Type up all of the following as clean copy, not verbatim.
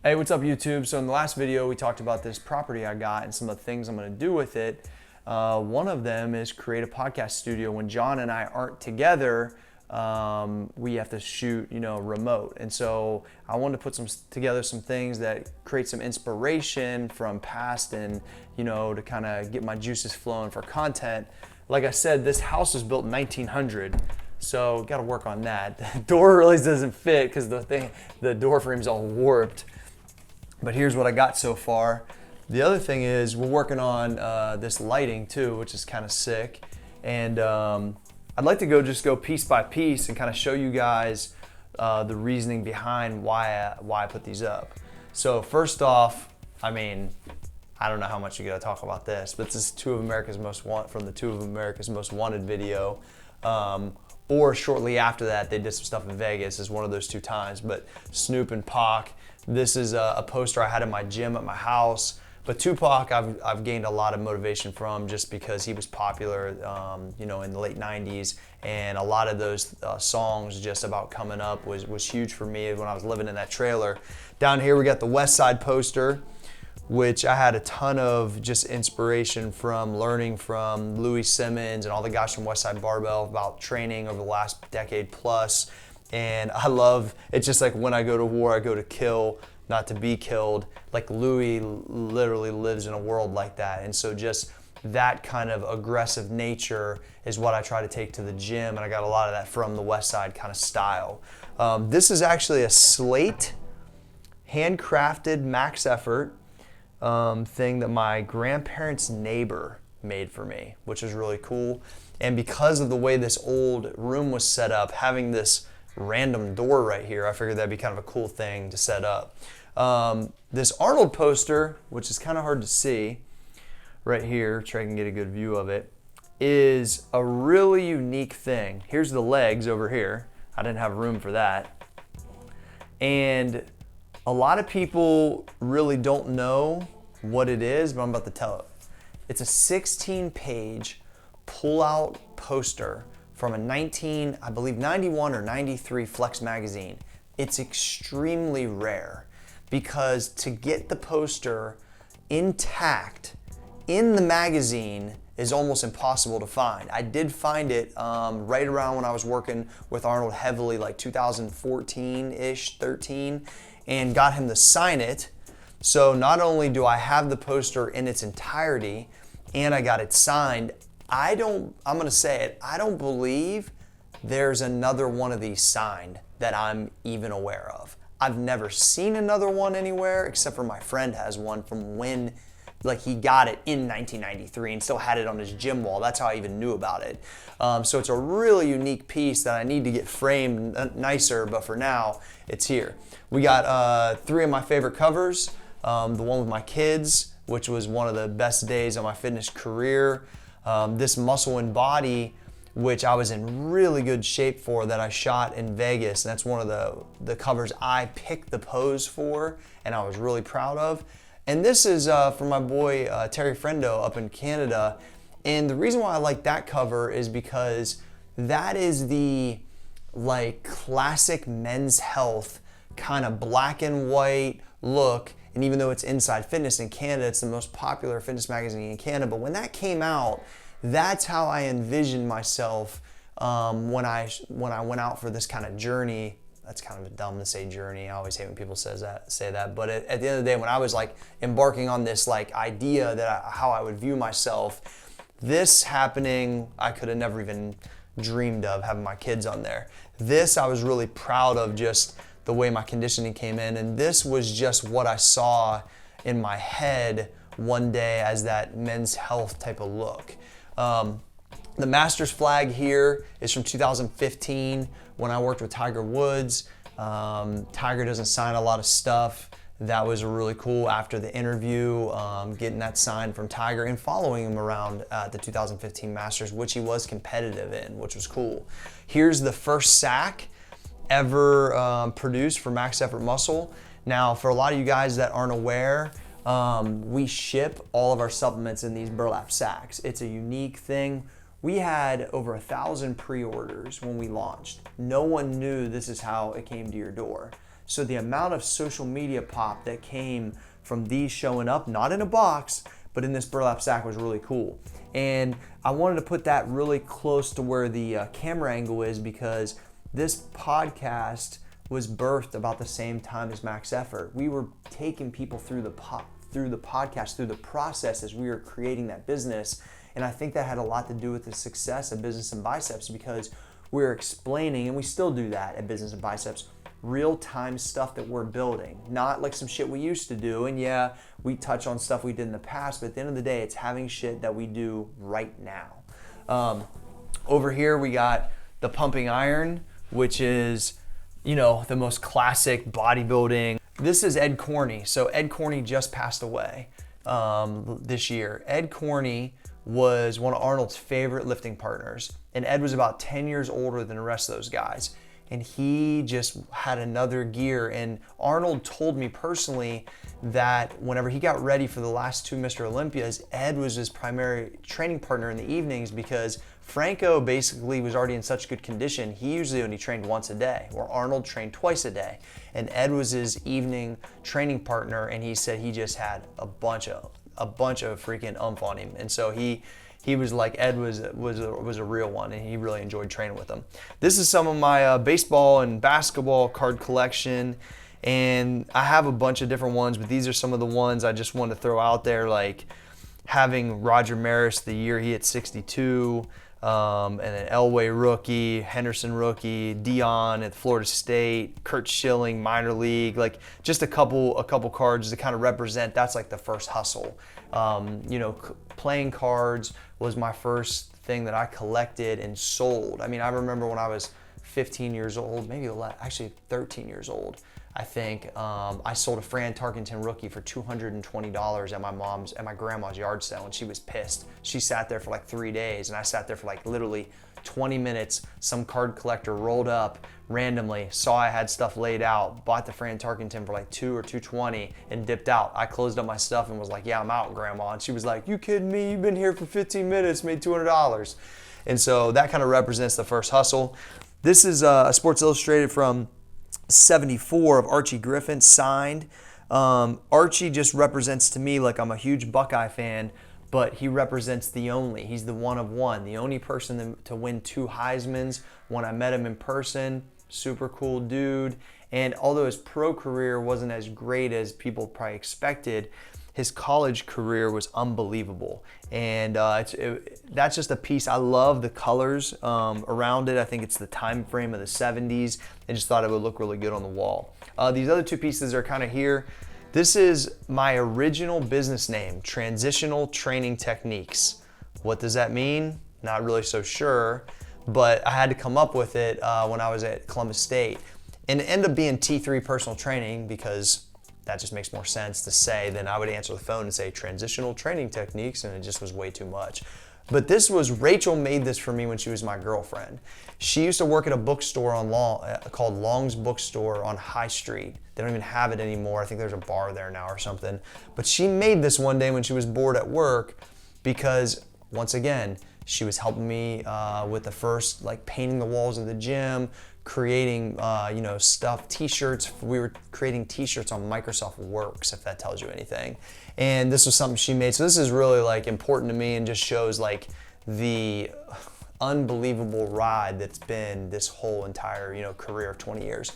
Hey, what's up YouTube? So in the last video we talked about this property I got and some of the things I'm going to do with it. One of them is create a podcast studio. When John and I aren't together, we have to shoot, remote. And so I wanted to put together some things that create some inspiration from past and, to kind of get my juices flowing for content. Like I said, this house was built in 1900. So got to work on that. The door really doesn't fit because the door frame's all warped. But here's what I got so far. The other thing is we're working on this lighting too, which is kind of sick. And I'd like to go piece by piece and kind of show you guys the reasoning behind why I put these up. So first off, I don't know how much you gotta talk about this, but this is from the Two of America's Most Wanted video. Or shortly after that, they did some stuff in Vegas. Is one of those two times. But Snoop and Pac. This is a poster I had in my gym at my house. But Tupac, I've gained a lot of motivation from just because he was popular, in the late '90s, and a lot of those songs just about coming up was huge for me when I was living in that trailer. Down here we got the West Side poster, which I had a ton of just inspiration from learning from Louis Simmons and all the guys from West Side Barbell about training over the last decade plus. And I love, it's just like when I go to war, I go to kill, not to be killed. Like Louis literally lives in a world like that. And so just that kind of aggressive nature is what I try to take to the gym. And I got a lot of that from the West Side kind of style. This is actually a slate, handcrafted max effort thing that my grandparents' neighbor made for me, which is really cool. And because of the way this old room was set up, having this random door right here, I figured that'd be kind of a cool thing to set up. This Arnold poster, which is kind of hard to see right here, try I can get a good view of it, is a really unique thing. Here's the legs over here. I didn't have room for that. And a lot of people really don't know what it is, but I'm about to tell it. It's a 16-page pull-out poster from a 91 or 93 Flex magazine. It's extremely rare because to get the poster intact in the magazine is almost impossible to find. I did find it right around when I was working with Arnold heavily, like 2014-ish, 13, and got him to sign it. So not only do I have the poster in its entirety and I got it signed, I'm gonna say it, I don't believe there's another one of these signed that I'm even aware of. I've never seen another one anywhere except for my friend has one from when he got it in 1993 and still had it on his gym wall. That's how I even knew about it. So it's a really unique piece that I need to get framed nicer, but for now, it's here. We got 3 of my favorite covers. The one with my kids, which was one of the best days of my fitness career. This Muscle and Body, which I was in really good shape for, that I shot in Vegas. And that's one of the covers I picked the pose for and I was really proud of. And this is from my boy Terry Friendo up in Canada. And the reason why I like that cover is because that is the classic Men's Health kind of black and white look. And even though it's Inside Fitness in Canada, it's the most popular fitness magazine in Canada. But when that came out, that's how I envisioned myself when I went out for this kind of journey. That's kind of dumb to say journey. I always hate when people say that. But at the end of the day, when I was embarking on this idea that how I would view myself, this happening, I could have never even dreamed of having my kids on there. This I was really proud of, just the way my conditioning came in, and this was just what I saw in my head one day as that Men's Health type of look. The Masters flag here is from 2015 when I worked with Tiger Woods. Tiger doesn't sign a lot of stuff. That was really cool after the interview, getting that signed from Tiger and following him around at the 2015 Masters, which he was competitive in, which was cool. Here's the first sack ever produced for Max Effort Muscle. Now, for a lot of you guys that aren't aware, we ship all of our supplements in these burlap sacks. It's a unique thing, We had over 1,000 pre-orders when we launched. No one knew this is how it came to your door. So the amount of social media pop that came from these showing up, not in a box, but in this burlap sack was really cool. And I wanted to put that really close to where the camera angle is, because this podcast was birthed about the same time as Max Effort. We were taking people through the podcast, through the process as we were creating that business. And I think that had a lot to do with the success of Business and Biceps, because we're explaining, and we still do that at Business and Biceps, real-time stuff that we're building, not like some shit we used to do. And yeah, we touch on stuff we did in the past, but at the end of the day, it's having shit that we do right now. Over here, we got the pumping iron, which is, you know, the most classic bodybuilding. This is Ed Corney. So Ed Corney just passed away this year. Ed Corney was one of Arnold's favorite lifting partners. And Ed was about 10 years older than the rest of those guys. And he just had another gear. And Arnold told me personally that whenever he got ready for the last two Mr. Olympias, Ed was his primary training partner in the evenings, because Franco basically was already in such good condition. He usually only trained once a day, where Arnold trained twice a day. And Ed was his evening training partner, and he said he just had a bunch of freaking oomph on him. And so he was like, Ed was a real one, and he really enjoyed training with him. This is some of my baseball and basketball card collection, and I have a bunch of different ones, but these are some of the ones I just wanted to throw out there, like having Roger Maris the year he hit 62, and then Elway rookie, Henderson rookie, Dion at Florida State, Kurt Schilling minor league, like just a couple cards to kind of represent. That's like the first hustle. You know, playing cards was my first thing that I collected and sold. I mean, I remember when I was 15 years old, maybe actually 13 years old, I think, I sold a Fran Tarkenton rookie for $220 at my grandma's yard sale, and she was pissed. She sat there for like 3 days, and I sat there for like literally 20 minutes. Some card collector rolled up randomly, saw I had stuff laid out, bought the Fran Tarkenton for like $2 or $220 and dipped out. I closed up my stuff and was like, yeah, I'm out, Grandma. And she was like, you kidding me? You've been here for 15 minutes, made $200. And so that kind of represents the first hustle. This is a Sports Illustrated from 74 of Archie Griffin, signed. Archie just represents to me, like, I'm a huge Buckeye fan, but he represents he's the one of one, the only person to win 2 Heismans. When I met him in person, super cool dude. And although his pro career wasn't as great as people probably expected, his college career was unbelievable. And that's just a piece. I love the colors around it. I think it's the time frame of the 70s. I just thought it would look really good on the wall. These other 2 pieces are kind of here. This is my original business name, Transitional Training Techniques. What does that mean? Not really so sure, but I had to come up with it when I was at Columbus State. And it ended up being T3 Personal Training, because that just makes more sense to say than I would answer the phone and say Transitional Training Techniques, and it just was way too much. But Rachel made this for me when she was my girlfriend. She used to work at a bookstore called Long's Bookstore on High Street. They don't even have it anymore. I think there's a bar there now or something. But she made this one day when she was bored at work, because once again, she was helping me with the first, like, painting the walls of the gym, creating, stuff, t-shirts. We were creating t-shirts on Microsoft Works, if that tells you anything. And this was something she made. So this is really, like, important to me, and just shows, like, the unbelievable ride that's been this whole entire, career of 20 years.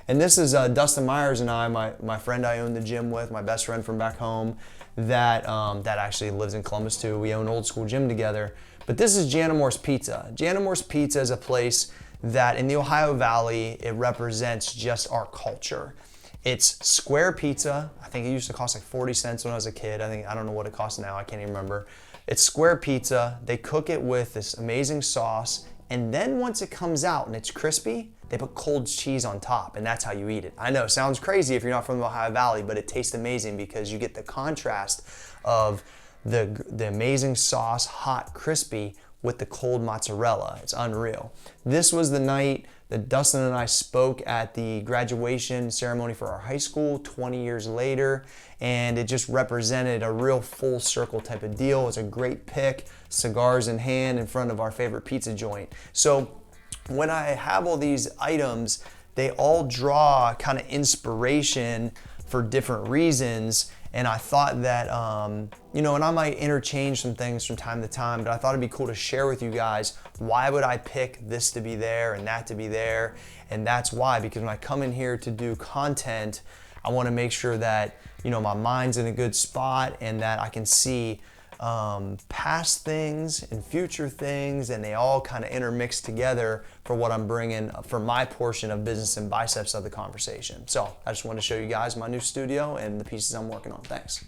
And this is Dustin Myers and I, my friend I own the gym with, my best friend from back home, that actually lives in Columbus too. We own Old School Gym together. But this is Janamor's Pizza. Janamor's Pizza is a place that in the Ohio Valley, it represents just our culture. It's square pizza. I think it used to cost like 40 cents when I was a kid. I don't know what it costs now. I can't even remember. It's square pizza. They cook it with this amazing sauce. And then once it comes out and it's crispy, they put cold cheese on top, and that's how you eat it. I know, sounds crazy if you're not from the Ohio Valley, but it tastes amazing because you get the contrast of the amazing sauce, hot, crispy, with the cold mozzarella. It's unreal. This was the night that Dustin and I spoke at the graduation ceremony for our high school 20 years later, and it just represented a real full circle type of deal. It was a great pick, cigars in hand in front of our favorite pizza joint. So when I have all these items, they all draw kind of inspiration for different reasons. And I thought that, and I might interchange some things from time to time, but I thought it'd be cool to share with you guys, why would I pick this to be there and that to be there? And that's why, because when I come in here to do content, I want to make sure that, my mind's in a good spot and that I can see past things and future things, and they all kind of intermix together for what I'm bringing for my portion of Business and Biceps of the conversation. So I just wanted to show you guys my new studio and the pieces I'm working on. Thanks.